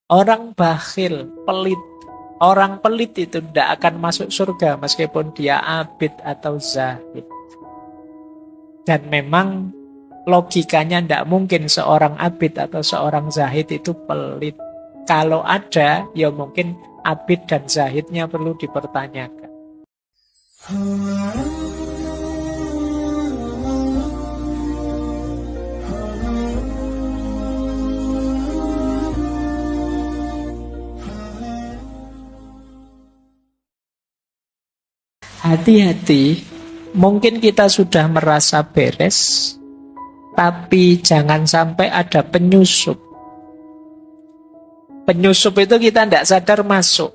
Orang bakhil, pelit. Orang pelit itu tidak akan masuk surga meskipun dia abid atau zahid. Dan memang logikanya tidak mungkin seorang abid atau seorang zahid itu pelit. Kalau ada, ya mungkin abid dan zahidnya perlu dipertanyakan. Hati-hati, mungkin kita sudah merasa beres, tapi jangan sampai ada penyusup. Penyusup itu kita tidak sadar masuk.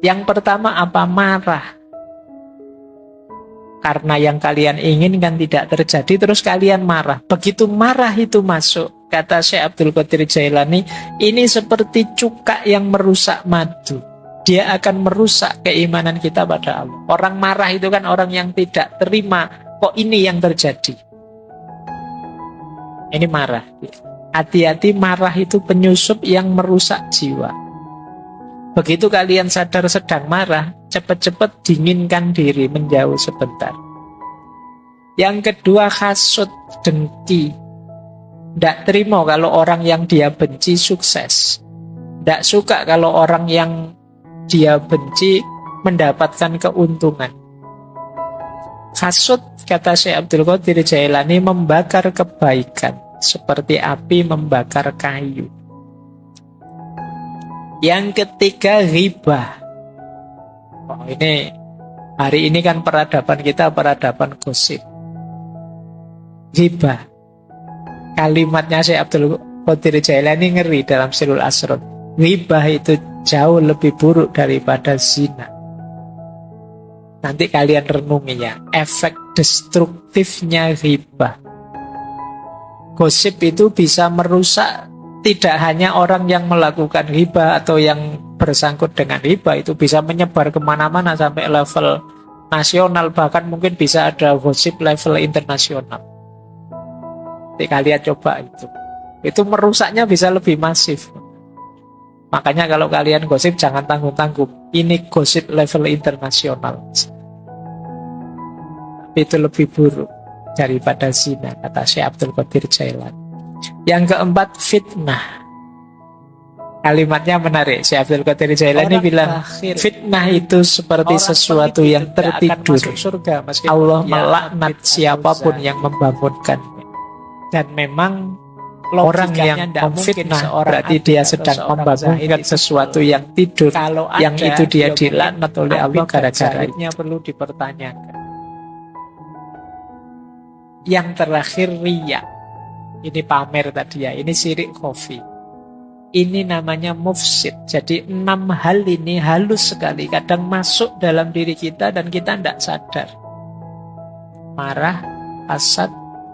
Yang pertama apa? Marah. Karena yang kalian inginkan tidak terjadi, terus kalian marah. Begitu marah itu masuk, kata Syekh Abdul Qadir Jailani, ini seperti cuka yang merusak madu. Dia akan merusak keimanan kita pada Allah. Orang marah itu kan orang yang tidak terima, kok ini yang terjadi. Ini marah. Hati-hati, marah itu penyusup yang merusak jiwa. Begitu kalian sadar sedang marah, cepat-cepat dinginkan diri, menjauh sebentar. Yang kedua, hasud, dengki. Tidak terima kalau orang yang dia benci sukses. Tidak suka kalau orang yang dia benci mendapatkan keuntungan. Hasud, kata Syekh Abdul Qadir Jailani, membakar kebaikan seperti api membakar kayu. Yang ketiga, ghibah. Oh, ini hari ini kan peradaban kita peradaban gosip. Ghibah. Kalimatnya Syekh Abdul Qadir Jailani ngeri dalam Silul Asror. Ghibah itu jauh lebih buruk daripada zina. Nanti kalian renungi ya, efek destruktifnya ghibah. Gosip itu bisa merusak tidak hanya orang yang melakukan ghibah atau yang bersangkut dengan ghibah, itu bisa menyebar kemana-mana sampai level nasional, bahkan mungkin bisa ada gosip level internasional. Nanti kalian coba itu merusaknya bisa lebih masif. Makanya kalau kalian gosip jangan tanggung-tanggung. Ini gosip level internasional. Tapi itu lebih buruk daripada zina, kata Syekh Abdul Qadir Jailani. Yang keempat, fitnah. Kalimatnya menarik. Syekh Abdul Qadir Jailani bilang, fitnah itu seperti sesuatu yang tertidur. Allah melaknat siapapun yang membangunkannya. Dan memang orang yang memfitnah berarti dia sedang membangunkan sesuatu yang tidur, yang itu dia dilaknat oleh Allah gara-garanya, perlu dipertanyakan. Yang terakhir, riya. Ini pamer tadi ya, ini syirik khafi. Ini namanya mufsid. Jadi 6 hal ini halus sekali, kadang masuk dalam diri kita dan kita tidak sadar. Marah, hasad,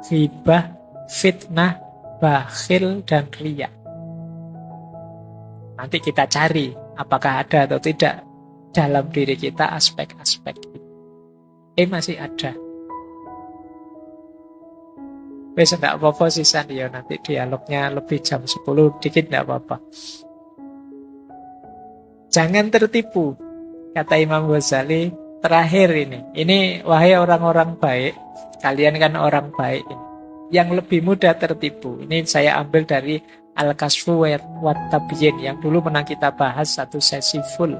ghibah, fitnah, bakhil, dan riya. Nanti kita cari apakah ada atau tidak dalam diri kita aspek-aspek itu. Masih ada. Wes enggak apa-apa sisan ya, nanti dialognya lebih jam 10 dikit enggak apa-apa. Jangan tertipu, kata Imam Ghazali terakhir ini. Ini wahai orang-orang baik, kalian kan orang baik ini. Yang lebih mudah tertipu. Ini saya ambil dari Al-Kasfu wa Tabyin yang dulu pernah kita bahas satu sesi full.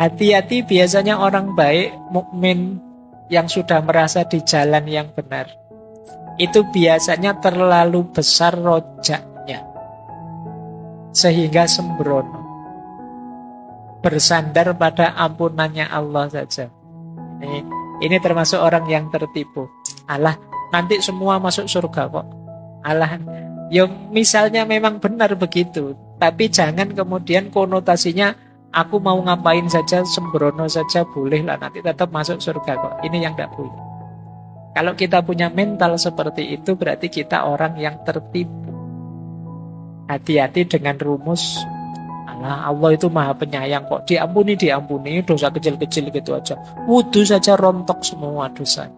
Hati-hati, biasanya orang baik, mukmin yang sudah merasa di jalan yang benar, itu biasanya terlalu besar rojaknya sehingga sembrono, bersandar pada ampunannya Allah saja. Ini termasuk orang yang tertipu. Alah, nanti semua masuk surga kok. Alah, ya misalnya memang benar begitu, tapi jangan kemudian konotasinya aku mau ngapain saja, sembrono saja boleh lah, nanti tetap masuk surga kok. Ini yang tidak boleh. Kalau kita punya mental seperti itu, berarti kita orang yang tertipu. Hati-hati dengan rumus Allah itu maha penyayang kok, diampuni, dosa kecil-kecil gitu aja. Wudu saja rontok semua dosanya.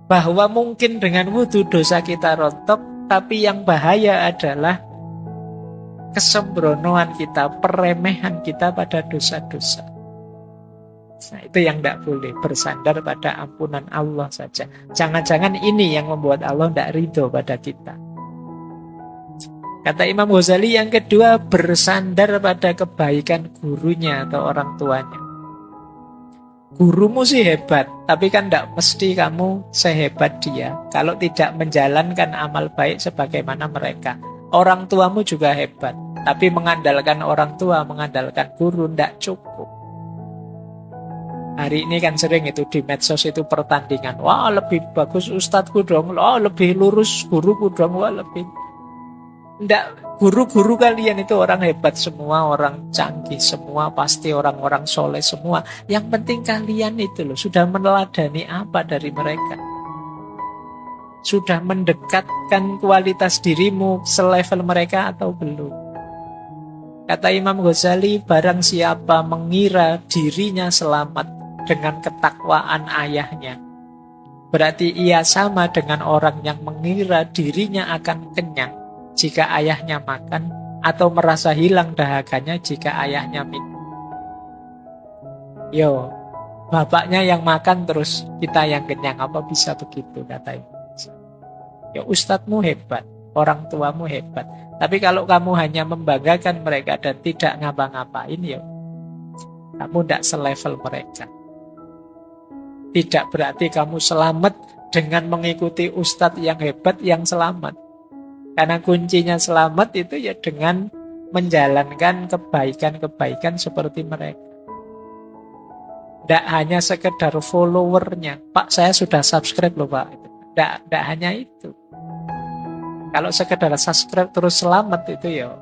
Bahwa mungkin dengan wudu dosa kita rontok, tapi yang bahaya adalah kesembronoan kita, peremehan kita pada dosa-dosa. Nah, itu yang tidak boleh, bersandar pada ampunan Allah saja. Jangan-jangan ini yang membuat Allah tidak ridho pada kita. Kata Imam Ghazali yang kedua, bersandar pada kebaikan gurunya atau orang tuanya. Gurumu sih hebat, tapi kan tidak mesti kamu sehebat dia kalau tidak menjalankan amal baik sebagaimana mereka. Orang tuamu juga hebat, tapi mengandalkan orang tua, mengandalkan guru tidak cukup. Hari ini kan sering itu di medsos itu pertandingan. Wah, lebih bagus ustadzku dong. Wah, lebih lurus guruku dong. Wah, lebih... Nggak, guru-guru kalian itu orang hebat semua, orang canggih semua, pasti orang-orang soleh semua. Yang penting kalian itu loh, sudah meneladani apa dari mereka? Sudah mendekatkan kualitas dirimu selevel mereka atau belum? Kata Imam Ghazali, barang siapa mengira dirinya selamat dengan ketakwaan ayahnya, berarti ia sama dengan orang yang mengira dirinya akan kenyang jika ayahnya makan, atau merasa hilang dahaganya jika ayahnya minum. Yo, bapaknya yang makan terus kita yang kenyang, apa bisa begitu, katanya. Ya, ustadzmu hebat, orang tuamu hebat, tapi kalau kamu hanya membanggakan mereka dan tidak ngapa-ngapain, ya kamu tidak selevel mereka. Tidak berarti kamu selamat dengan mengikuti ustadz yang hebat yang selamat. Karena kuncinya selamat itu ya dengan menjalankan kebaikan-kebaikan seperti mereka. Tidak hanya sekedar followernya. Pak, saya sudah subscribe loh Pak. Tidak hanya itu. Kalau sekedar subscribe terus selamat itu ya,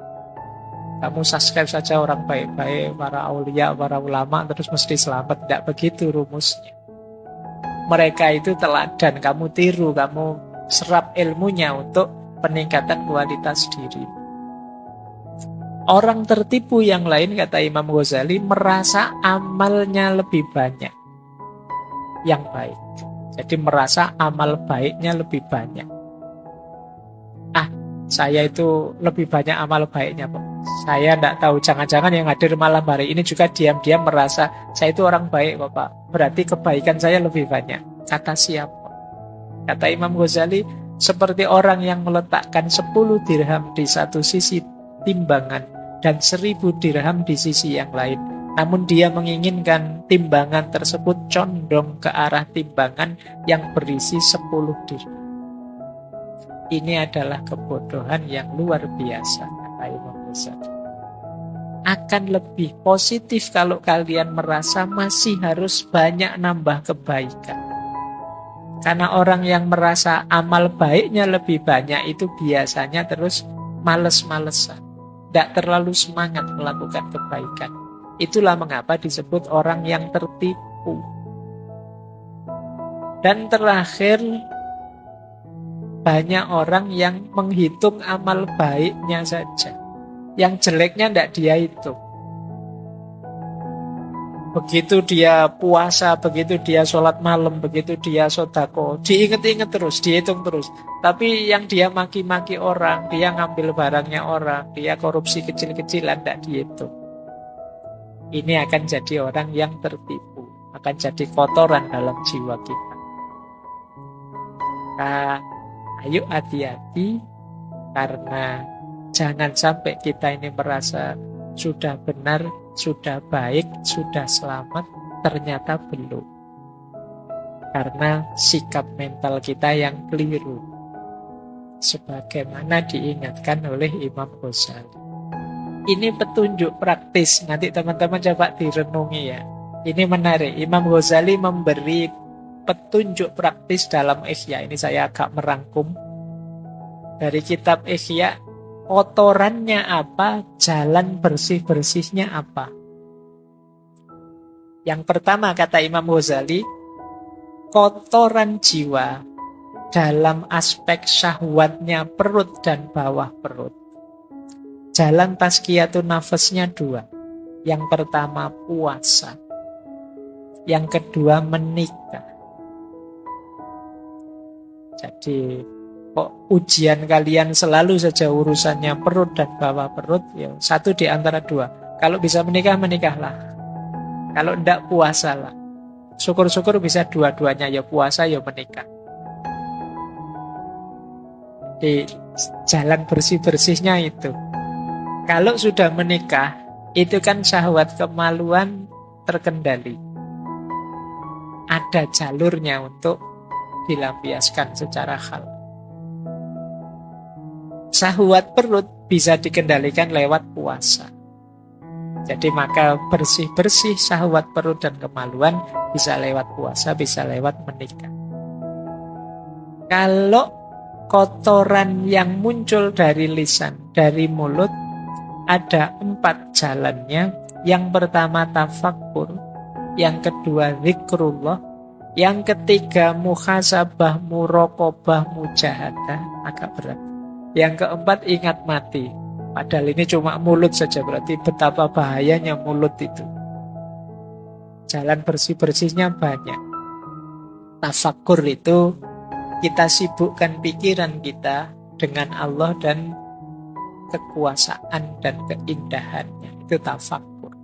kamu subscribe saja orang baik-baik, para aulia, para ulama, terus mesti selamat. Tidak begitu rumusnya. Mereka itu teladan, kamu tiru, kamu serap ilmunya untuk peningkatan kualitas diri. Orang tertipu yang lain, kata Imam Ghazali, merasa amalnya lebih banyak yang baik. Jadi merasa amal baiknya lebih banyak. Saya itu lebih banyak amal baiknya Pak. Saya tidak tahu, jangan-jangan yang hadir malam hari ini juga diam-diam merasa saya itu orang baik kok Pak. Berarti kebaikan saya lebih banyak. Kata siapa? Kata Imam Ghazali, seperti orang yang meletakkan 10 dirham di satu sisi timbangan dan 1000 dirham di sisi yang lain. Namun dia menginginkan timbangan tersebut condong ke arah timbangan yang berisi 10 dirham. Ini adalah kebodohan yang luar biasa, kata Imam Ghazali. Akan lebih positif kalau kalian merasa masih harus banyak nambah kebaikan. Karena orang yang merasa amal baiknya lebih banyak itu biasanya terus males-malesan, tidak terlalu semangat melakukan kebaikan. Itulah mengapa disebut orang yang tertipu. Dan terakhir, banyak orang yang menghitung amal baiknya saja. Yang jeleknya tidak dia hitung. Begitu dia puasa, begitu dia sholat malam, begitu dia sodako, diinget-inget terus, dihitung terus. Tapi yang dia maki-maki orang, dia ngambil barangnya orang, dia korupsi kecil-kecilan, tidak dihitung. Ini akan jadi orang yang tertipu, akan jadi kotoran dalam jiwa kita. Nah, ayo hati-hati, karena jangan sampai kita ini merasa sudah benar, sudah baik, sudah selamat, ternyata belum. Karena sikap mental kita yang keliru. Sebagaimana diingatkan oleh Imam Ghazali. Ini petunjuk praktis, nanti teman-teman coba direnungi ya. Ini menarik, Imam Ghazali memberi petunjuk praktis dalam Ihya. Ini saya agak merangkum dari kitab Ihya. Kotorannya apa, jalan bersih-bersihnya apa. Yang pertama kata Imam Ghazali, kotoran jiwa dalam aspek syahwatnya perut dan bawah perut. Jalan tazkiyatun nafasnya 2. Yang pertama puasa. Yang kedua menikah. Jadi kok ujian kalian selalu saja urusannya perut dan bawah perut, ya satu di antara dua. Kalau bisa menikah, menikahlah. Kalau enggak, puasalah. Syukur-syukur bisa dua-duanya, ya puasa, ya menikah. Di jalan bersih-bersihnya itu. Kalau sudah menikah, itu kan syahwat kemaluan terkendali. Ada jalurnya untuk dilampiaskan secara halal. Syahwat perut bisa dikendalikan lewat puasa. Jadi maka bersih-bersih syahwat perut dan kemaluan bisa lewat puasa, bisa lewat menikah. Kalau kotoran yang muncul dari lisan, dari mulut, ada 4 jalannya. Yang pertama tafakkur, yang kedua zikrullah, yang ketiga muhasabah, muraqabah, mujahadah, agak berat. Yang keempat ingat mati. Padahal ini cuma mulut saja, berarti betapa bahayanya mulut itu. Jalan bersih-bersihnya banyak. Tafakkur itu kita sibukkan pikiran kita dengan Allah dan kekuasaan dan keindahannya. Itu tafakkur.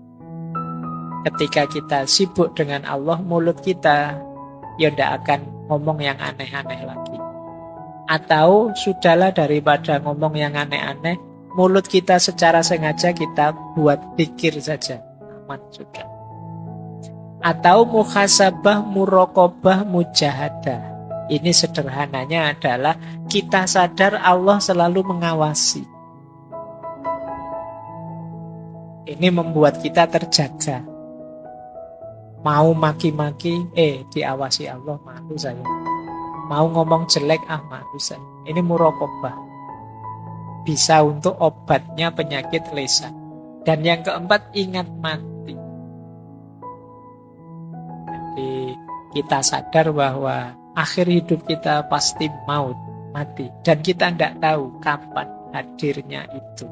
Ketika kita sibuk dengan Allah, mulut kita ya tidak akan ngomong yang aneh-aneh lagi. Atau sudahlah, daripada ngomong yang aneh-aneh, mulut kita secara sengaja kita buat pikir saja, aman sudah. Atau muhasabah, muraqabah, mujahadah. Ini sederhananya adalah kita sadar Allah selalu mengawasi. Ini membuat kita terjaga. Mau maki-maki, diawasi Allah, malu saya. Mau ngomong jelek, malu saya. Ini muraqabah. Bisa untuk obatnya penyakit lisan. Dan yang keempat, ingat mati. Jadi kita sadar bahwa akhir hidup kita pasti maut, mati. Dan kita tidak tahu kapan hadirnya itu.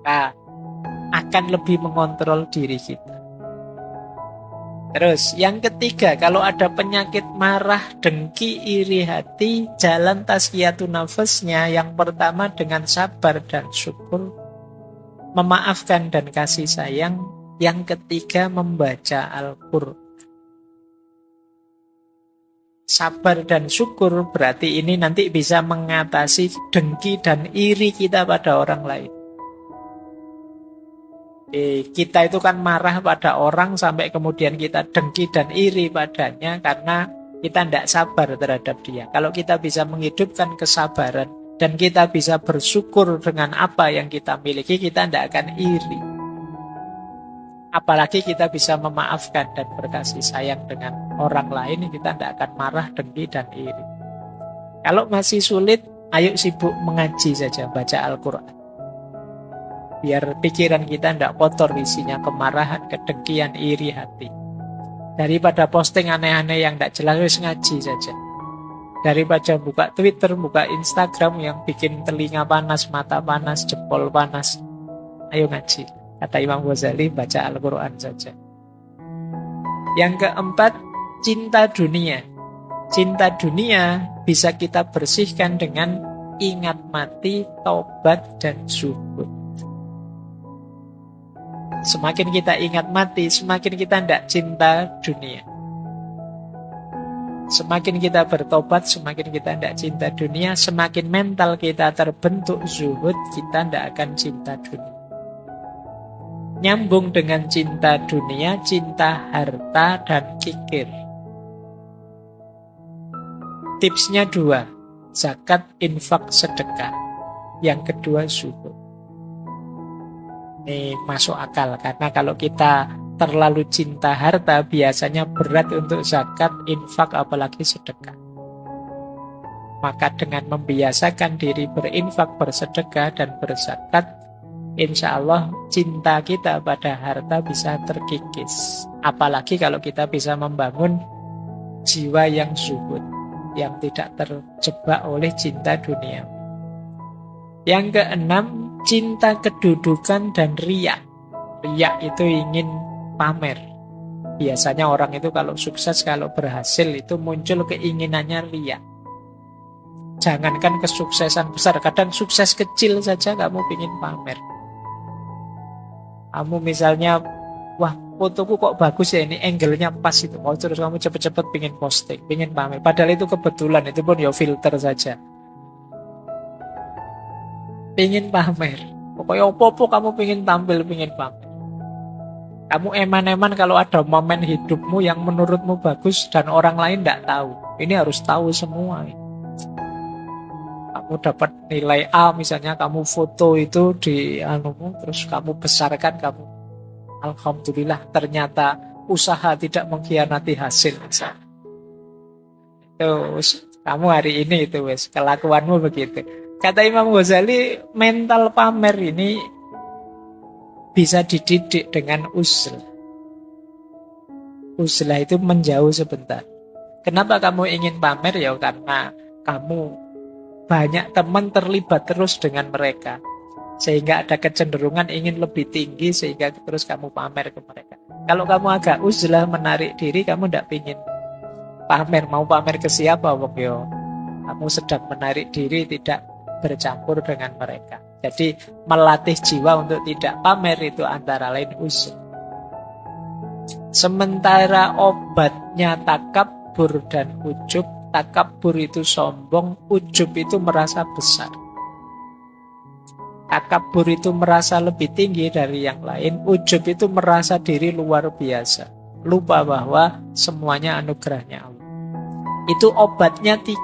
Kita akan lebih mengontrol diri kita. Terus yang ketiga, kalau ada penyakit marah, dengki, iri hati, jalan tazkiyatun nafasnya yang pertama dengan sabar dan syukur, memaafkan dan kasih sayang. Yang ketiga membaca Al-Qur'an. Sabar dan syukur berarti ini nanti bisa mengatasi dengki dan iri kita pada orang lain. Kita itu kan marah pada orang sampai kemudian kita dengki dan iri padanya karena kita tidak sabar terhadap dia. Kalau kita bisa menghidupkan kesabaran dan kita bisa bersyukur dengan apa yang kita miliki, kita tidak akan iri. Apalagi kita bisa memaafkan dan berkasih sayang dengan orang lain, kita tidak akan marah, dengki, dan iri. Kalau masih sulit, ayo sibuk mengaji saja, baca Al-Quran. Biar pikiran kita tidak kotor isinya kemarahan, kedengkian, iri hati. Daripada posting aneh-aneh yang tidak jelas, wis ngaji saja. Daripada buka Twitter, buka Instagram yang bikin telinga panas, mata panas, jempol panas, ayo ngaji. Kata Imam Ghazali, baca Al-Quran saja. Yang keempat, cinta dunia. Cinta dunia bisa kita bersihkan dengan ingat mati, taubat, dan zuhud. Semakin kita ingat mati, semakin kita tidak cinta dunia. Semakin kita bertobat, semakin kita tidak cinta dunia. Semakin mental kita terbentuk zuhud, kita tidak akan cinta dunia. Nyambung dengan cinta dunia, cinta harta dan kikir. Tipsnya 2, zakat, infak, sedekah. Yang kedua zuhud. Ini masuk akal, karena kalau kita terlalu cinta harta, biasanya berat untuk zakat, infak, apalagi sedekah. Maka dengan membiasakan diri berinfak, bersedekah, dan berzakat, insya Allah cinta kita pada harta bisa terkikis. Apalagi kalau kita bisa membangun jiwa yang zuhud, yang tidak terjebak oleh cinta dunia. Yang keenam, cinta kedudukan dan riya. Riya itu ingin pamer. Biasanya orang itu kalau sukses, kalau berhasil itu muncul keinginannya riya. Jangankan kesuksesan besar, kadang sukses kecil saja kamu ingin pamer. Kamu misalnya, wah fotoku kok bagus ya, ini angle-nya pas itu. Oh, terus kamu cepet-cepet ingin posting, ingin pamer. Padahal itu kebetulan, itu pun ya filter saja. Ingin pamer. Pokoknya apa-apa kamu ingin tampil, ingin pamer. Kamu eman-eman kalau ada momen hidupmu yang menurutmu bagus dan orang lain tidak tahu. Ini harus tahu semua. Kamu dapat nilai A misalnya, kamu foto itu di terus kamu besarkan, kamu alhamdulillah ternyata usaha tidak mengkhianati hasil misalnya. Terus kamu hari ini itu wes kelakuanmu begitu. Kata Imam Ghazali, mental pamer ini bisa dididik dengan uzlah. Uzlah itu menjauh sebentar. Kenapa kamu ingin pamer? Ya karena kamu banyak teman terlibat terus dengan mereka, sehingga ada kecenderungan ingin lebih tinggi, sehingga terus kamu pamer ke mereka. Kalau kamu agak uzlah, menarik diri, kamu tidak ingin pamer. Mau pamer ke siapa? Kamu sedang menarik diri, tidak bercampur dengan mereka. Jadi melatih jiwa untuk tidak pamer itu antara lain uzlah. Sementara obatnya takabur dan ujub. Takabur itu sombong, ujub itu merasa besar. Takabur itu merasa lebih tinggi dari yang lain, ujub itu merasa diri luar biasa. Lupa bahwa semuanya anugerahnya Allah. Itu obatnya 3,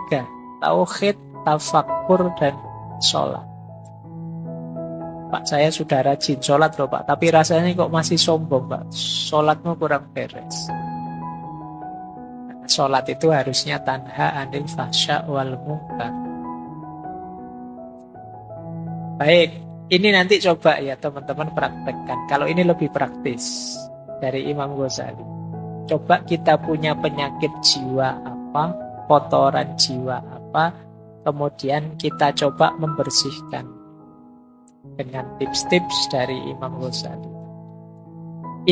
tauhid, tafakur, dan sholat. Pak, saya sudah rajin sholat loh Pak, tapi rasanya kok masih sombong Pak, sholatmu kurang beres. Sholat itu harusnya tanha anil fahsya wal munkar. Baik, ini nanti coba ya teman-teman praktekkan. Kalau ini lebih praktis dari Imam Ghazali. Coba kita punya penyakit jiwa apa, kotoran jiwa apa, kemudian kita coba membersihkan dengan tips-tips dari Imam Ghazali.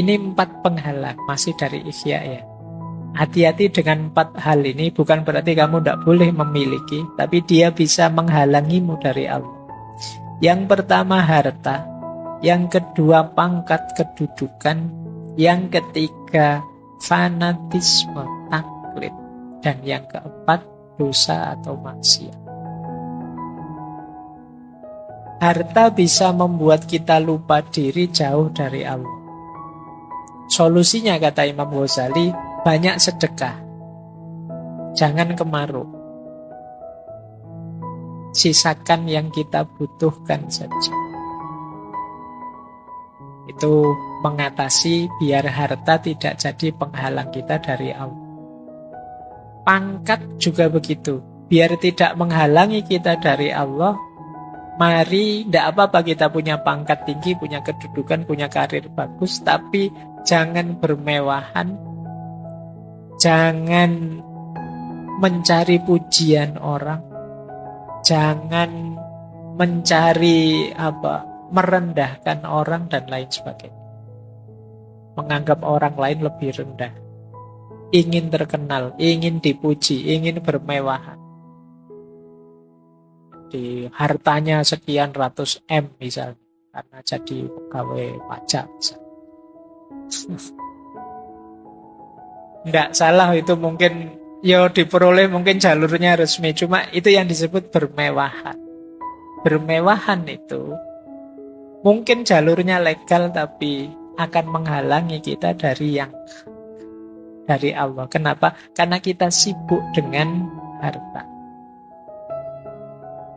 Ini 4 penghalang, masih dari Ihya ya. Hati-hati dengan 4 hal ini, bukan berarti kamu tidak boleh memiliki, tapi dia bisa menghalangimu dari Allah. Yang pertama harta, yang kedua pangkat kedudukan, yang ketiga fanatisme, taklid, dan yang keempat dosa atau maksiat. Harta bisa membuat kita lupa diri, jauh dari Allah. Solusinya kata Imam Ghazali, banyak sedekah. Jangan kemaruk. Sisakan yang kita butuhkan saja. Itu mengatasi biar harta tidak jadi penghalang kita dari Allah. Pangkat juga begitu. Biar tidak menghalangi kita dari Allah, mari, tidak apa-apa kita punya pangkat tinggi, punya kedudukan, punya karir bagus, tapi jangan bermewahan. Jangan mencari pujian orang. Jangan mencari merendahkan orang dan lain sebagainya. Menganggap orang lain lebih rendah. Ingin terkenal, ingin dipuji, ingin bermewahan. Di hartanya sekian ratus M misalnya, karena jadi pegawai pajak misalnya. Tidak salah itu, mungkin diperoleh mungkin jalurnya resmi, cuma itu yang disebut bermewahan. Bermewahan itu mungkin jalurnya legal tapi akan menghalangi kita dari Allah. Kenapa? Karena kita sibuk dengan harta.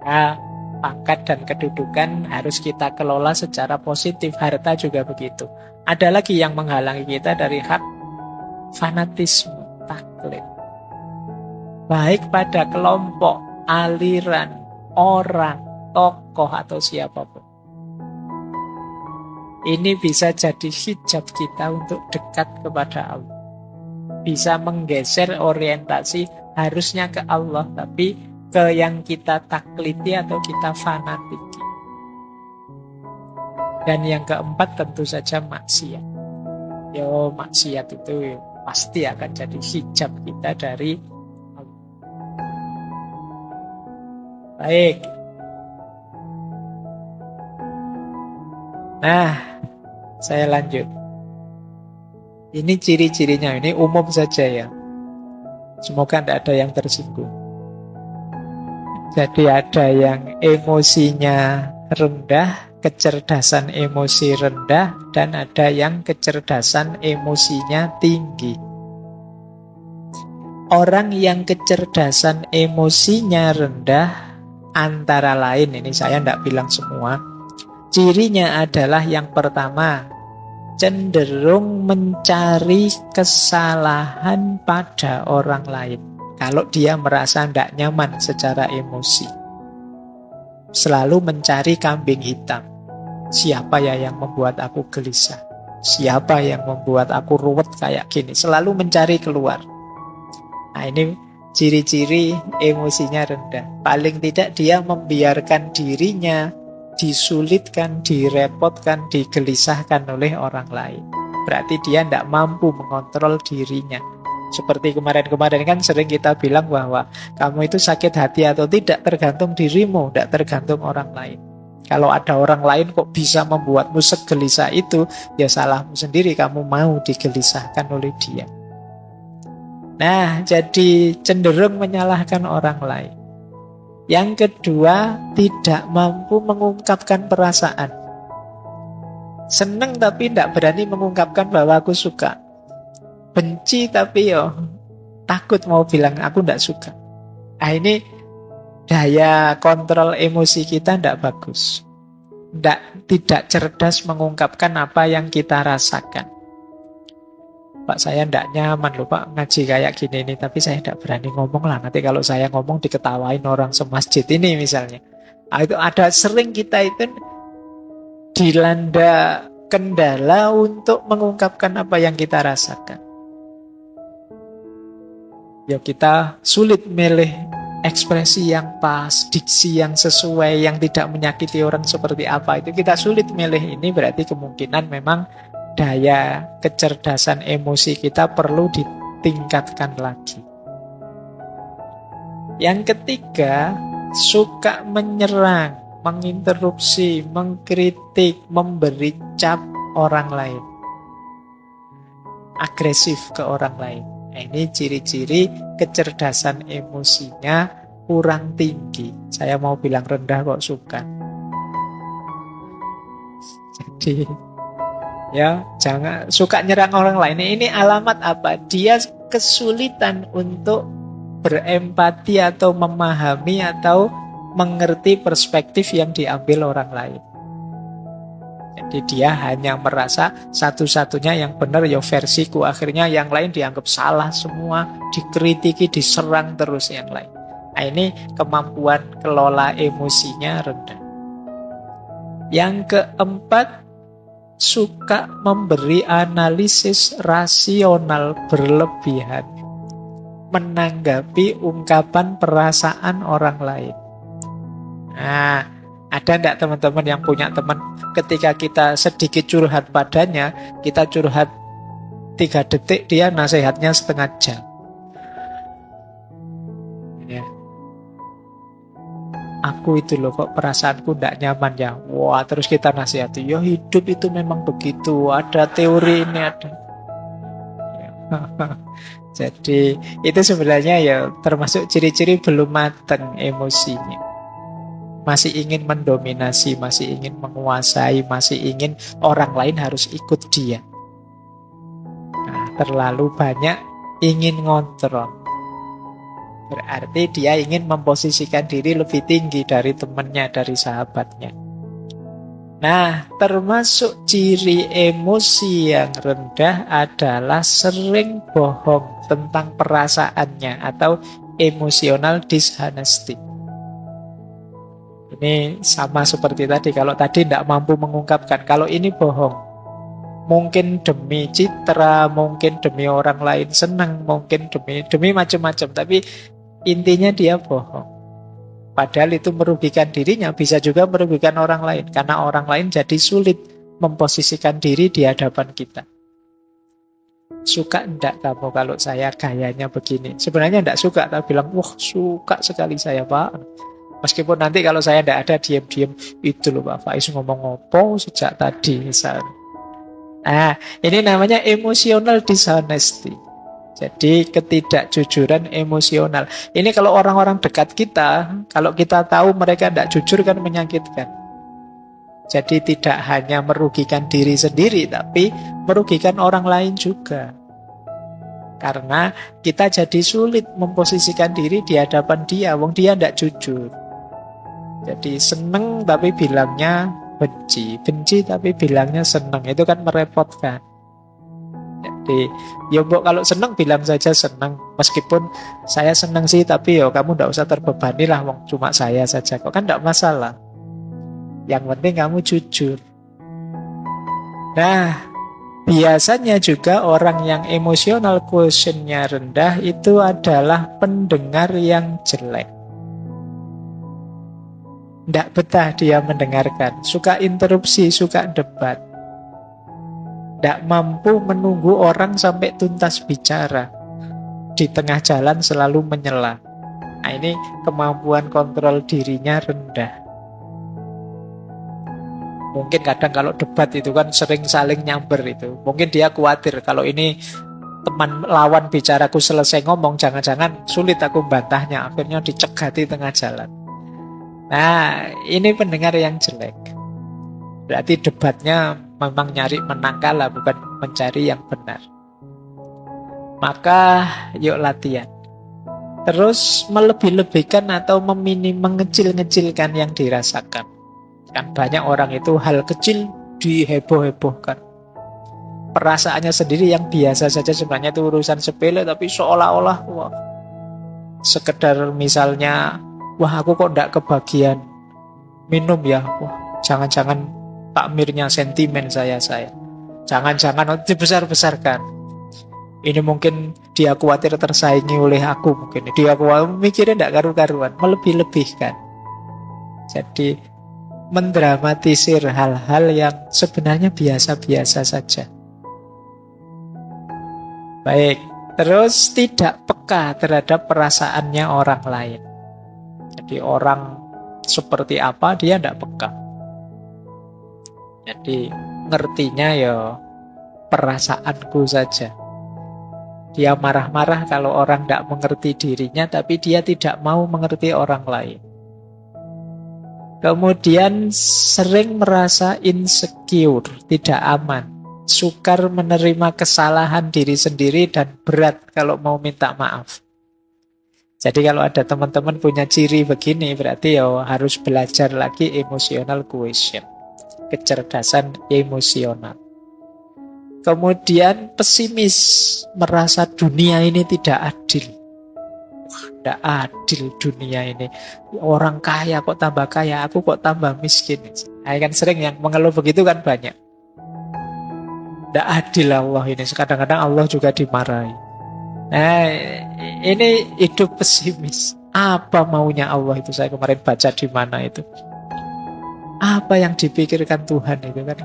Nah, pangkat dan kedudukan harus kita kelola secara positif. Harta juga begitu. Ada lagi yang menghalangi kita dari hak, fanatisme, taklid. Baik pada kelompok, aliran, orang, tokoh atau siapapun. Ini bisa jadi hijab kita untuk dekat kepada Allah. Bisa menggeser orientasi harusnya ke Allah, tapi ke yang kita takliti atau kita fanatiki. Dan yang keempat tentu saja maksiat. Maksiat itu pasti akan jadi hijab kita dari Allah. Baik. Nah, saya lanjut. Ini ciri-cirinya, ini umum saja ya. Semoga tidak ada yang tersinggung. Jadi ada yang emosinya rendah, kecerdasan emosi rendah, dan ada yang kecerdasan emosinya tinggi. Orang yang kecerdasan emosinya rendah, antara lain, ini saya tidak bilang semua, cirinya adalah yang pertama, cenderung mencari kesalahan pada orang lain. Kalau dia merasa tidak nyaman secara emosi, selalu mencari kambing hitam. Siapa ya yang membuat aku gelisah? Siapa yang membuat aku ruwet kayak gini? Selalu mencari keluar. Nah, ini ciri-ciri emosinya rendah. Paling tidak dia membiarkan dirinya disulitkan, direpotkan, digelisahkan oleh orang lain. Berarti dia tidak mampu mengontrol dirinya. Seperti kemarin-kemarin kan sering kita bilang bahwa kamu itu sakit hati atau tidak tergantung dirimu, tidak tergantung orang lain. Kalau ada orang lain kok bisa membuatmu segelisah itu, ya salahmu sendiri, kamu mau digelisahkan oleh dia. Nah, jadi cenderung menyalahkan orang lain. Yang kedua, tidak mampu mengungkapkan perasaan. Seneng tapi tidak berani mengungkapkan bahwa aku suka. Benci tapi takut mau bilang aku tidak suka. Nah, ini daya kontrol emosi kita tidak bagus. Tidak cerdas mengungkapkan apa yang kita rasakan. Pak, saya tidak nyaman loh Pak ngaji kayak gini ini, tapi saya tidak berani ngomong lah. Nanti kalau saya ngomong diketawain orang semasjid ini misalnya. Nah, itu ada sering kita itu dilanda kendala untuk mengungkapkan apa yang kita rasakan. Ya kita sulit milih ekspresi yang pas, diksi yang sesuai, yang tidak menyakiti orang seperti apa. Itu kita sulit milih. Ini berarti kemungkinan memang daya kecerdasan emosi kita perlu ditingkatkan lagi. Yang ketiga, suka menyerang, menginterupsi, mengkritik, memberi cap orang lain. Agresif ke orang lain. Nah, ini ciri-ciri kecerdasan emosinya kurang tinggi. Saya mau bilang rendah kok suka. Jadi ya, jangan suka nyerang orang lain. Ini alamat apa? Dia kesulitan untuk berempati atau memahami atau mengerti perspektif yang diambil orang lain. Jadi dia hanya merasa satu-satunya yang benar ya versiku. Akhirnya yang lain dianggap salah semua, dikritiki, diserang terus yang lain. Nah, ini kemampuan kelola emosinya rendah. Yang keempat, suka memberi analisis rasional berlebihan menanggapi ungkapan perasaan orang lain. Nah, ada enggak teman-teman yang punya teman ketika kita sedikit curhat padanya, kita curhat 3 detik, dia nasihatnya setengah jam. Ya. Aku itu loh kok perasaanku enggak nyaman ya. Wah, terus kita nasihati, ya hidup itu memang begitu, ada teori ini ada. Ya. Jadi itu sebenarnya ya termasuk ciri-ciri belum matang emosinya. Masih ingin mendominasi, masih ingin menguasai, masih ingin orang lain harus ikut dia. Nah, terlalu banyak ingin ngontrol. Berarti dia ingin memposisikan diri lebih tinggi dari temannya, dari sahabatnya. Nah, termasuk ciri emosi yang rendah adalah sering bohong tentang perasaannya atau emotional dishonesty. Ini sama seperti tadi. Kalau tadi tidak mampu mengungkapkan, kalau ini bohong. Mungkin demi citra, mungkin demi orang lain senang, mungkin demi macam-macam. Tapi intinya dia bohong. Padahal itu merugikan dirinya, bisa juga merugikan orang lain. Karena orang lain jadi sulit memposisikan diri di hadapan kita. Suka enggak kamu kalau saya gayanya begini? Sebenarnya enggak suka, tapi bilang, wah suka sekali saya Pak. Meskipun nanti kalau saya tidak ada, diam-diam, itu loh Pak Faiz ngomong apa sejak tadi misalnya. Nah, ini namanya emotional dishonesty. Jadi ketidakjujuran emosional. Ini kalau orang-orang dekat kita, kalau kita tahu mereka tidak jujur kan menyakitkan. Jadi tidak hanya merugikan diri sendiri, tapi merugikan orang lain juga. Karena kita jadi sulit memposisikan diri di hadapan dia, wong dia tidak jujur. Jadi seneng tapi bilangnya benci, benci tapi bilangnya seneng, itu kan merepotkan. Jadi, ya mbok kalau seneng bilang saja seneng. Meskipun saya seneng sih, tapi ya kamu ndak usah terbebani lah, wong cuma saya saja. Kok kan ndak masalah. Yang penting kamu jujur. Nah, biasanya juga orang yang emotional quotient-nya rendah itu adalah pendengar yang jelek. Ndak betah dia mendengarkan, suka interupsi, suka debat. Tidak mampu menunggu orang sampai tuntas bicara. Di tengah jalan selalu menyela. Nah, ini kemampuan kontrol dirinya rendah. Mungkin kadang kalau debat itu kan sering saling nyamber itu. Mungkin dia khawatir kalau ini teman lawan bicaraku selesai ngomong, jangan-jangan sulit aku bantahnya. Akhirnya dicegati tengah jalan. Nah, ini pendengar yang jelek. Berarti debatnya memang nyari menang kalah, bukan mencari yang benar. Maka yuk latihan. Terus melebih-lebihkan atau mengecil-ngecilkan yang dirasakan. Kan banyak orang itu hal kecil diheboh-hebohkan. Perasaannya sendiri yang biasa saja sebenarnya itu urusan sepele, tapi seolah-olah wah, sekedar misalnya, wah aku kok tidak kebagian minum ya, wah jangan-jangan takmirnya sentimen saya. Jangan-jangan dibesar-besarkan. Ini mungkin dia khawatir tersaingi oleh aku, mungkin dia mikirnya tidak karu-karuan, melebih-lebihkan. Jadi mendramatisir hal-hal yang sebenarnya biasa-biasa saja. Baik, terus tidak peka terhadap perasaannya orang lain. Jadi orang seperti apa dia tidak peka. Jadi ngertinya ya perasaanku saja. Dia marah-marah kalau orang tidak mengerti dirinya, tapi dia tidak mau mengerti orang lain. Kemudian sering merasa insecure, tidak aman. Sukar menerima kesalahan diri sendiri dan berat kalau mau minta maaf. Jadi kalau ada teman-teman punya ciri begini, berarti ya harus belajar lagi emotional quotient. Kecerdasan emosional. Kemudian pesimis, merasa dunia ini tidak adil. Tidak adil dunia ini. Orang kaya kok tambah kaya, aku kok tambah miskin. Nah, kan sering yang mengeluh begitu kan banyak. Tidak adil Allah ini. Kadang-kadang Allah juga dimarahi. Nah, ini hidup pesimis. Apa maunya Allah itu? Saya kemarin baca di mana itu. Apa yang dipikirkan Tuhan itu kan?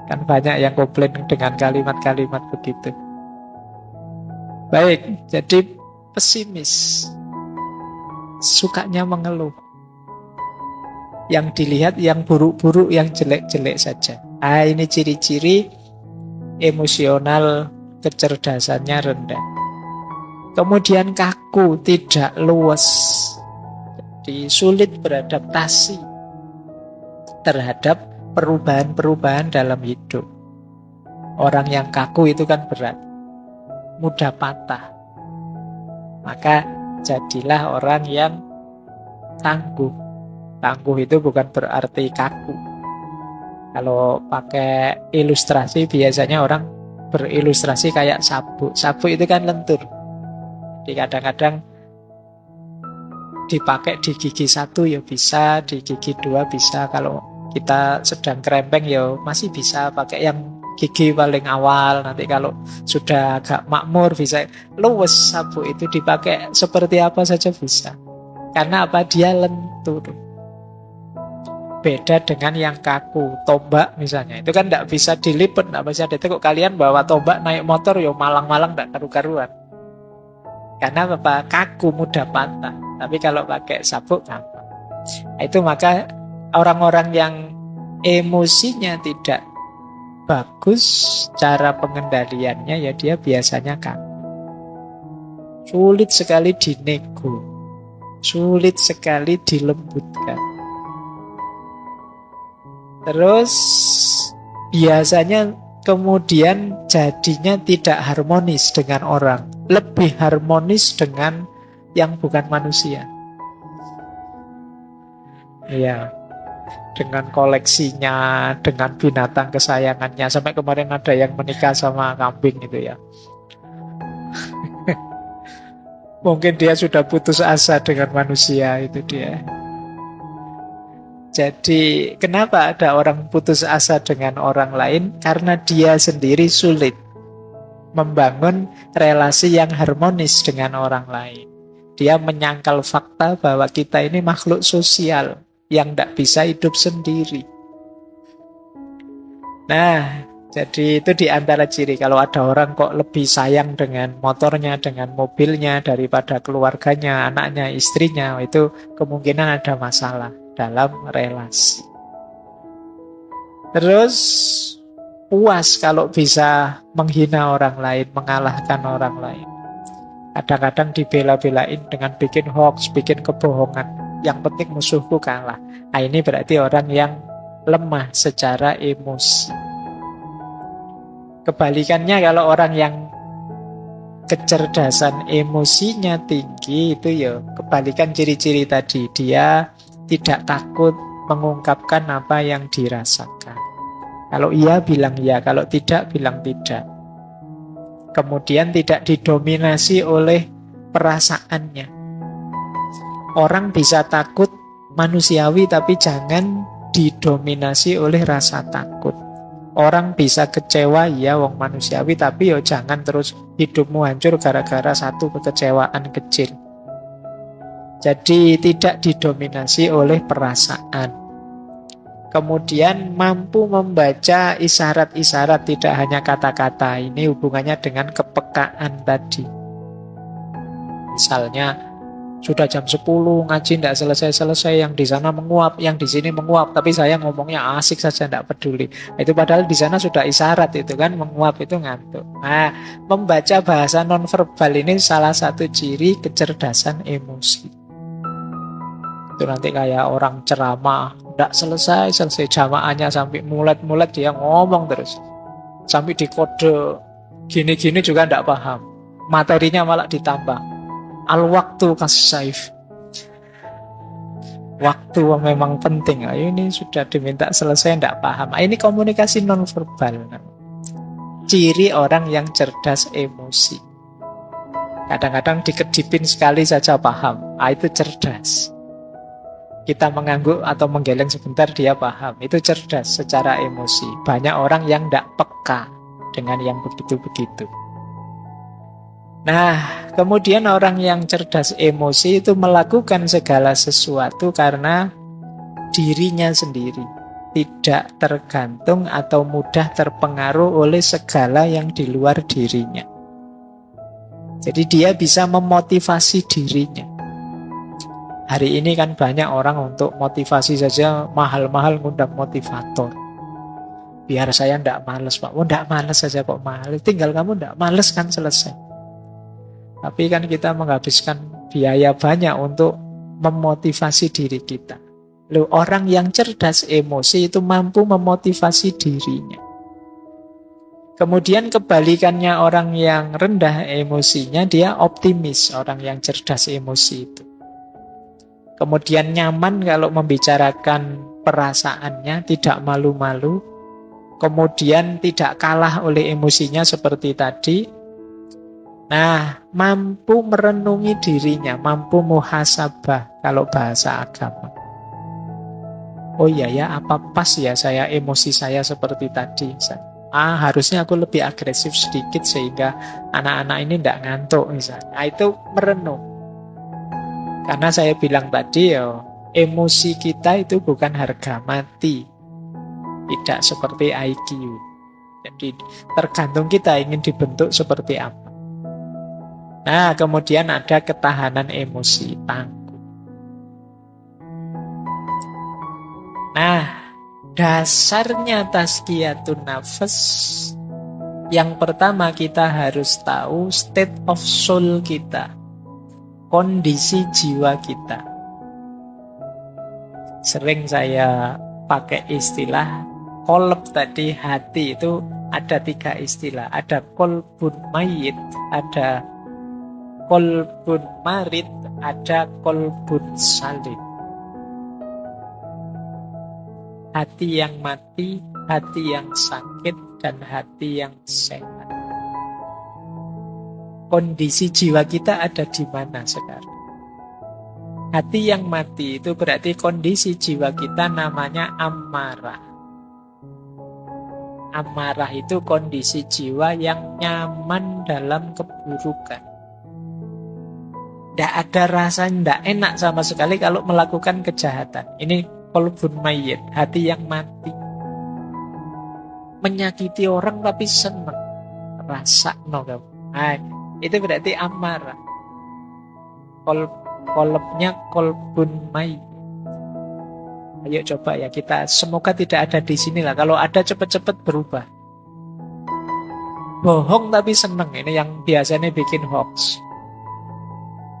Kan banyak yang komplain dengan kalimat-kalimat begitu. Baik, jadi pesimis. Sukanya mengeluh. Yang dilihat yang buruk-buruk, yang jelek-jelek saja. Ah, ini ciri-ciri emosional kecerdasannya rendah. Kemudian kaku, tidak luas. Jadi sulit beradaptasi terhadap perubahan-perubahan dalam hidup. Orang yang kaku itu kan berat, mudah patah. Maka jadilah orang yang tangguh. Tangguh itu bukan berarti kaku. Kalau pakai ilustrasi biasanya orang berilustrasi kayak sabuk. Sabuk itu kan lentur. Jadi kadang-kadang dipakai di gigi satu ya bisa, di gigi dua bisa. Kalau kita sedang kerempeng ya masih bisa pakai yang gigi paling awal. Nanti kalau sudah agak makmur bisa luwes, sabuk itu dipakai seperti apa saja bisa. Karena apa? Dia lentur. Beda dengan yang kaku. Tombak misalnya, itu kan tidak bisa dilipat, tidak bisa ditekuk. Kalian bawa tombak naik motor ya malang-malang tidak karu-karuan. Karena apa? Kaku, mudah patah. Tapi kalau pakai sabuk gampang. Itu maka orang-orang yang emosinya tidak bagus, cara pengendaliannya ya dia biasanya kan sulit sekali dinego, sulit sekali dilembutkan. Terus biasanya kemudian jadinya tidak harmonis dengan orang, lebih harmonis dengan yang bukan manusia. Iya, dengan koleksinya, dengan binatang kesayangannya. Sampai kemarin ada yang menikah sama kambing itu ya. Mungkin dia sudah putus asa dengan manusia, itu dia. Jadi kenapa ada orang putus asa dengan orang lain? Karena dia sendiri sulit membangun relasi yang harmonis dengan orang lain. Dia menyangkal fakta bahwa kita ini makhluk sosial yang tidak bisa hidup sendiri. Nah, jadi itu di antara ciri. Kalau ada orang kok lebih sayang dengan motornya, dengan mobilnya daripada keluarganya, anaknya, istrinya, itu kemungkinan ada masalah dalam relasi. Terus puas kalau bisa menghina orang lain, mengalahkan orang lain. Kadang-kadang dibela-belain dengan bikin hoax, bikin kebohongan. Yang penting musuhku kalah. Nah, ini berarti orang yang lemah secara emosi. Kebalikannya kalau orang yang kecerdasan emosinya tinggi, itu ya kebalikan ciri-ciri tadi. Dia tidak takut mengungkapkan apa yang dirasakan. Kalau iya bilang iya, kalau tidak bilang tidak. Kemudian tidak didominasi oleh perasaannya. Orang bisa takut manusiawi tapi jangan didominasi oleh rasa takut. Orang bisa kecewa, ya wong manusiawi, tapi yo jangan terus hidupmu hancur gara-gara satu kekecewaan kecil. Jadi tidak didominasi oleh perasaan. Kemudian mampu membaca isyarat-isyarat, tidak hanya kata-kata. Ini hubungannya dengan kepekaan tadi. Misalnya sudah jam 10 ngaji tidak selesai-selesai, yang di sana menguap, yang di sini menguap, tapi saya ngomongnya asik saja, tidak peduli. Itu padahal di sana sudah isyarat itu kan, menguap itu ngantuk. Nah, membaca bahasa nonverbal ini salah satu ciri kecerdasan emosi. Itu nanti kayak orang ceramah, tidak selesai jamaahnya sampai mulet-mulet dia ngomong terus. Sampai dikode gini-gini juga tidak paham. Materinya malah ditambah. Al-waktu kas-saif. Waktu memang penting. Ini sudah diminta selesai, tidak paham. Ini komunikasi nonverbal. Ciri orang yang cerdas emosi. Kadang-kadang dikedipin sekali saja paham. Itu cerdas. Kita mengangguk atau menggeleng sebentar dia paham. Itu cerdas secara emosi. Banyak orang yang tidak peka dengan yang begitu-begitu. Nah, kemudian orang yang cerdas emosi itu melakukan segala sesuatu karena dirinya sendiri. Tidak tergantung atau mudah terpengaruh oleh segala yang di luar dirinya. Jadi dia bisa memotivasi dirinya. Hari ini kan banyak orang untuk motivasi saja mahal-mahal ngundang motivator. Biar saya tidak males, Pak. Oh, tidak males saja kok mahal. Tinggal kamu tidak males kan selesai. Tapi kan kita menghabiskan biaya banyak untuk memotivasi diri kita. Loh, orang yang cerdas emosi itu mampu memotivasi dirinya. Kemudian kebalikannya orang yang rendah emosinya, dia optimis, orang yang cerdas emosi itu. Kemudian nyaman kalau membicarakan perasaannya, tidak malu-malu. Kemudian tidak kalah oleh emosinya seperti tadi. Nah, mampu merenungi dirinya, mampu muhasabah kalau bahasa agama. Oh iya ya, apa pas ya saya emosi saya seperti tadi? Harusnya aku lebih agresif sedikit sehingga anak-anak ini tidak ngantuk misalnya. Nah, itu merenung. Karena saya bilang tadi ya, emosi kita itu bukan harga mati. Tidak seperti IQ. Jadi tergantung kita ingin dibentuk seperti apa. Nah, kemudian ada ketahanan emosi, tangguh. Dasarnya tazkiyatun nafas, yang pertama kita harus tahu state of soul kita, kondisi jiwa kita. Sering saya pakai istilah kolb tadi, hati itu ada 3 istilah. Ada kolbun mayit, ada kolbun marid, ada kolbun salim. Hati yang mati, hati yang sakit, dan hati yang sehat. Kondisi jiwa kita ada di mana sekarang? Hati yang mati itu berarti kondisi jiwa kita namanya amarah. Amarah itu kondisi jiwa yang nyaman dalam keburukan. Tidak ada rasa tidak enak sama sekali kalau melakukan kejahatan. Ini kolbun mayyit, hati yang mati. Menyakiti orang tapi senang. Rasa no kamu. Nah, itu berarti amarah. Kolbnya kolbun mayyit. Ayo coba ya kita, semoga tidak ada di sini lah. Kalau ada cepat-cepat berubah. Bohong tapi senang. Ini yang biasanya bikin hoax.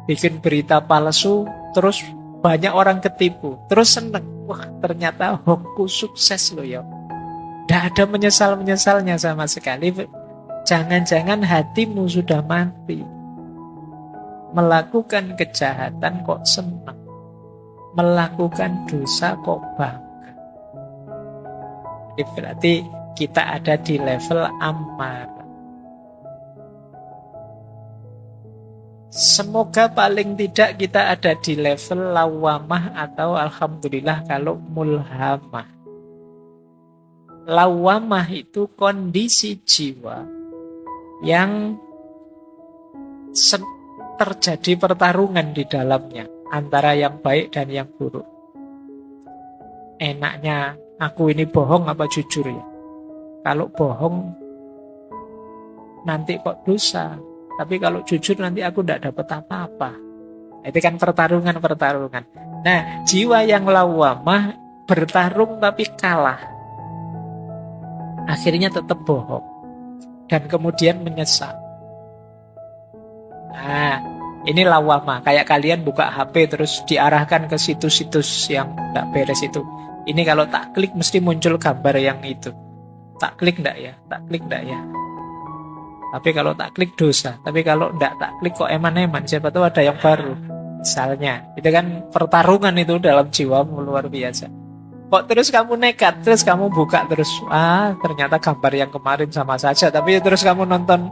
Bikin berita palsu, terus banyak orang ketipu, terus seneng. Wah, ternyata hoaxku sukses loh ya. Tidak ada menyesal-menyesalnya sama sekali. Jangan-jangan hatimu sudah mati. Melakukan kejahatan kok senang. Melakukan dosa kok bangga. Jadi berarti kita ada di level amarah. Semoga paling tidak kita ada di level lawamah atau alhamdulillah kalau mulhamah. Lawamah itu kondisi jiwa yang terjadi pertarungan di dalamnya antara yang baik dan yang buruk. Enaknya aku ini bohong apa jujur ya? Kalau bohong nanti kok dosa. Tapi kalau jujur nanti aku tidak dapat apa-apa. Itu kan pertarungan-pertarungan. Nah, jiwa yang lawamah bertarung tapi kalah. Akhirnya tetap bohong. Dan kemudian menyesal. Nah, ini lawamah. Kayak kalian buka HP terus diarahkan ke situs-situs yang tidak beres itu. Ini kalau tak klik mesti muncul gambar yang itu. Tak klik enggak ya? Tak klik enggak ya? Tapi kalau tak klik dosa. Tapi kalau enggak tak klik kok eman-eman. Siapa tahu ada yang baru. Misalnya. Itu kan pertarungan itu dalam jiwamu luar biasa. Kok terus kamu nekat. Terus kamu buka terus. Ternyata gambar yang kemarin sama saja. Tapi terus kamu nonton.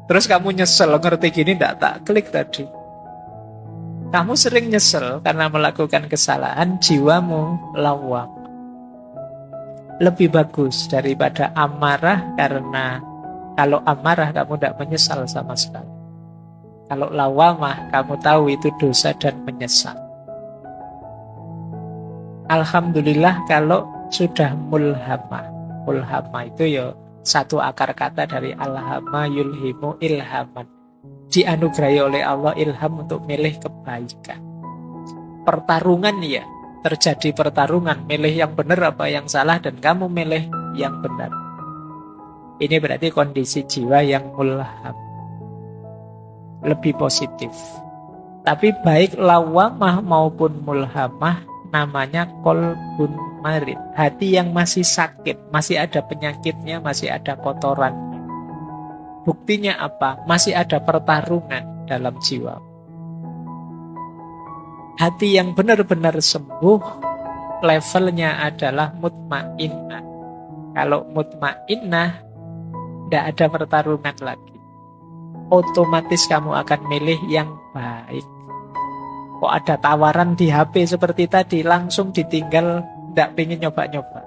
Terus kamu nyesel. Ngerti gini enggak tak klik tadi. Kamu sering nyesel karena melakukan kesalahan. Jiwamu lawam. Lebih bagus daripada amarah karena kalau amarah kamu tidak menyesal sama sekali. Kalau lawamah kamu tahu itu dosa dan menyesal. Alhamdulillah kalau sudah mulhamah. Mulhamah itu ya satu akar kata dari alhama yulhimu ilhaman. Dianugerahi oleh Allah ilham untuk milih kebaikan. Pertarungan ya, terjadi pertarungan. Milih yang benar apa yang salah dan kamu milih yang benar. Ini berarti kondisi jiwa yang mulham. Lebih positif. Tapi baik lawamah maupun mulhamah namanya kolbun marid. Hati yang masih sakit, masih ada penyakitnya, masih ada kotorannya. Buktinya apa? Masih ada pertarungan dalam jiwa. Hati yang benar-benar sembuh, levelnya adalah mutmainnah. Kalau mutmainnah, tidak ada pertarungan lagi. Otomatis kamu akan milih yang baik. Kok ada tawaran di HP seperti tadi, langsung ditinggal, tidak pengen nyoba-nyoba.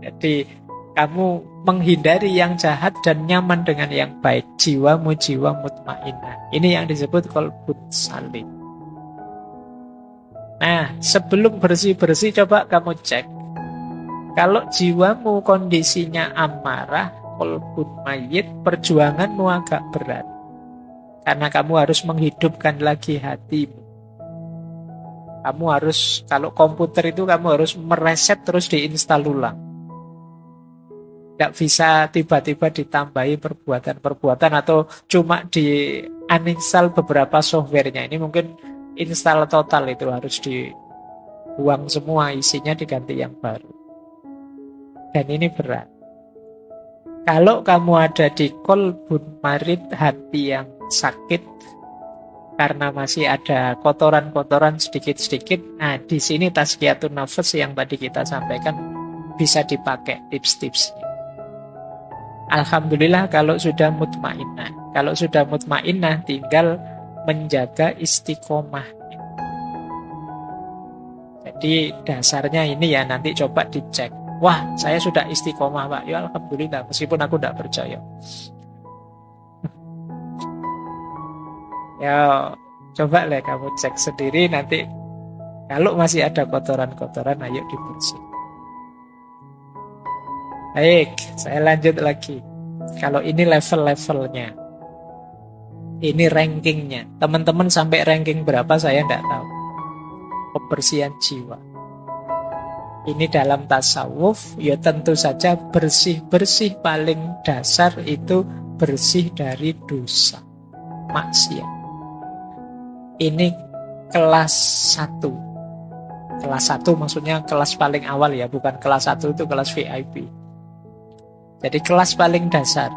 Jadi kamu menghindari yang jahat dan nyaman dengan yang baik. Jiwamu jiwa mutmainnah. Ini yang disebut qalbun salim. Nah, sebelum bersih-bersih coba kamu cek. Kalau jiwamu kondisinya amarah, qalbun mayyit, perjuanganmu agak berat. Karena kamu harus menghidupkan lagi hatimu. Kamu harus, kalau komputer itu kamu harus mereset terus diinstal ulang. Nggak bisa tiba-tiba ditambahi perbuatan-perbuatan atau cuma di uninstall beberapa softwarenya. Ini mungkin install total itu harus dibuang semua, isinya diganti yang baru. Dan ini berat. Kalau kamu ada di kolbun marid, hati yang sakit, karena masih ada kotoran-kotoran sedikit-sedikit, nah di sini tazkiyatun nafas yang tadi kita sampaikan bisa dipakai tips-tipsnya. Alhamdulillah kalau sudah mutmainnah. Kalau sudah mutmainnah tinggal menjaga istiqomah. Jadi dasarnya ini ya, nanti coba dicek. Wah, saya sudah istiqomah Pak. Ya alhamdulillah, meskipun aku tidak percaya. Ya coba lah kamu cek sendiri nanti. Kalau masih ada kotoran-kotoran, ayo dibersih. Baik, saya lanjut lagi. Kalau ini level-levelnya, ini rankingnya. Teman-teman sampai ranking berapa saya tidak tahu. Kebersihan jiwa. Ini dalam tasawuf, ya tentu saja bersih-bersih paling dasar itu bersih dari dosa, maksiat. Ini kelas 1. Kelas 1 maksudnya kelas paling awal ya, bukan kelas 1 itu kelas VIP. Jadi kelas paling dasar.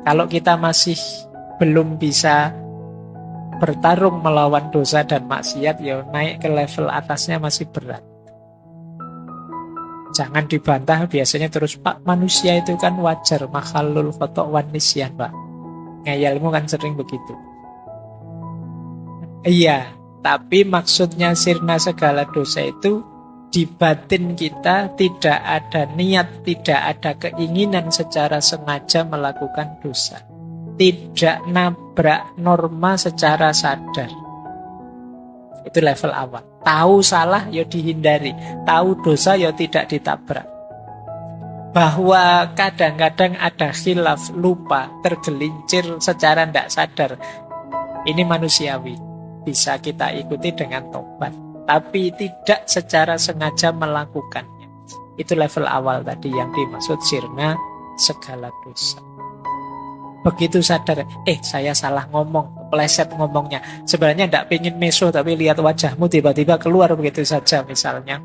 Kalau kita masih belum bisa bertarung melawan dosa dan maksiat, ya naik ke level atasnya masih berat. Jangan dibantah biasanya terus, Pak, manusia itu kan wajar, makhlul khotok wan nisyan, Pak. Ngayalmu kan sering begitu. Iya, tapi maksudnya sirna segala dosa itu di batin kita tidak ada niat, tidak ada keinginan secara sengaja melakukan dosa. Tidak nabrak norma secara sadar. Itu level awal. Tahu salah, ya dihindari. Tahu dosa, ya tidak ditabrak. Bahwa kadang-kadang ada khilaf, lupa, tergelincir secara tidak sadar. Ini manusiawi. Bisa kita ikuti dengan tobat. Tapi tidak secara sengaja melakukannya. Itu level awal tadi yang dimaksud sirna segala dosa. Begitu sadar, saya salah ngomong, pleset ngomongnya. Sebenarnya tidak pengen meso, tapi lihat wajahmu tiba-tiba keluar begitu saja misalnya.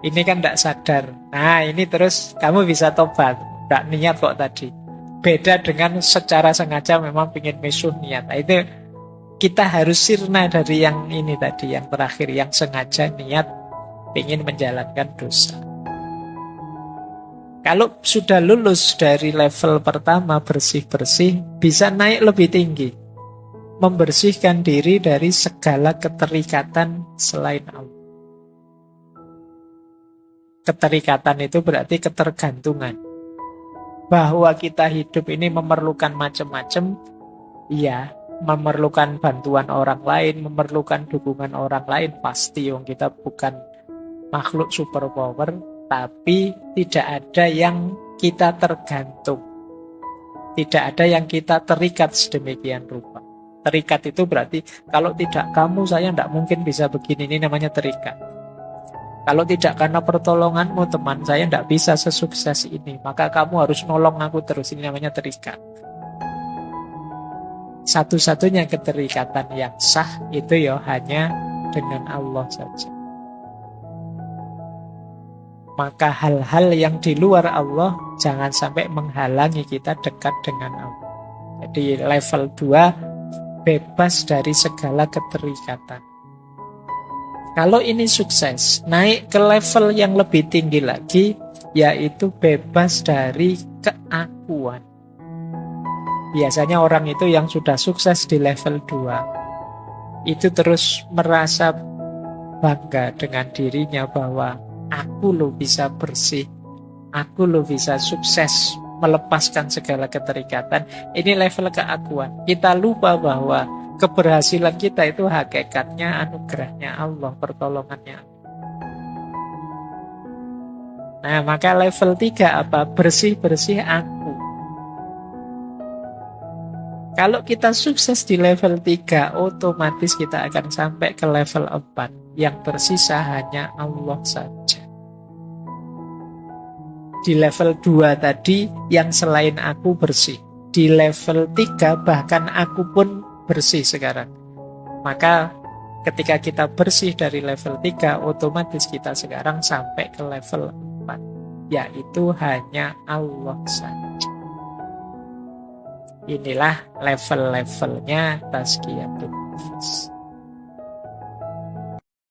Ini kan tidak sadar. Nah ini terus kamu bisa tobat. Tidak niat kok tadi. Beda dengan secara sengaja memang pengen meso niat. Nah, itu kita harus sirna dari yang ini tadi, yang terakhir, yang sengaja niat pengen menjalankan dosa. Kalau sudah lulus dari level pertama bersih-bersih, bisa naik lebih tinggi. Membersihkan diri dari segala keterikatan selain Allah. Keterikatan itu berarti ketergantungan. Bahwa kita hidup ini memerlukan macam-macam, iya, memerlukan bantuan orang lain, memerlukan dukungan orang lain, pasti yang kita bukan makhluk superpower. Tapi tidak ada yang kita tergantung. Tidak ada yang kita terikat sedemikian rupa. Terikat itu berarti kalau tidak kamu, saya tidak mungkin bisa begini. Ini namanya terikat. Kalau tidak karena pertolonganmu teman, saya tidak bisa sesukses ini. Maka kamu harus nolong aku terus. Ini namanya terikat. Satu-satunya keterikatan yang sah itu ya hanya dengan Allah saja. Maka hal-hal yang di luar Allah jangan sampai menghalangi kita dekat dengan Allah. Jadi level 2 bebas dari segala keterikatan. Kalau ini sukses, naik ke level yang lebih tinggi lagi, yaitu bebas dari keakuan. Biasanya orang itu yang sudah sukses di level 2 itu terus merasa bangga dengan dirinya bahwa aku lo bisa bersih, aku lo bisa sukses melepaskan segala keterikatan. Ini level keakuan. Kita lupa bahwa keberhasilan kita itu hakikatnya anugerahnya Allah, pertolongannya. Nah, maka level 3 apa? Bersih-bersih aku. Kalau kita sukses di level 3, otomatis kita akan sampai ke level 4. Yang tersisa hanya Allah saja. Di level 2 tadi, yang selain aku bersih. Di level 3, bahkan aku pun bersih sekarang. Maka ketika kita bersih dari level 3, otomatis kita sekarang sampai ke level 4. Yaitu hanya Allah saja. Inilah level-levelnya tazkiyatun nafs.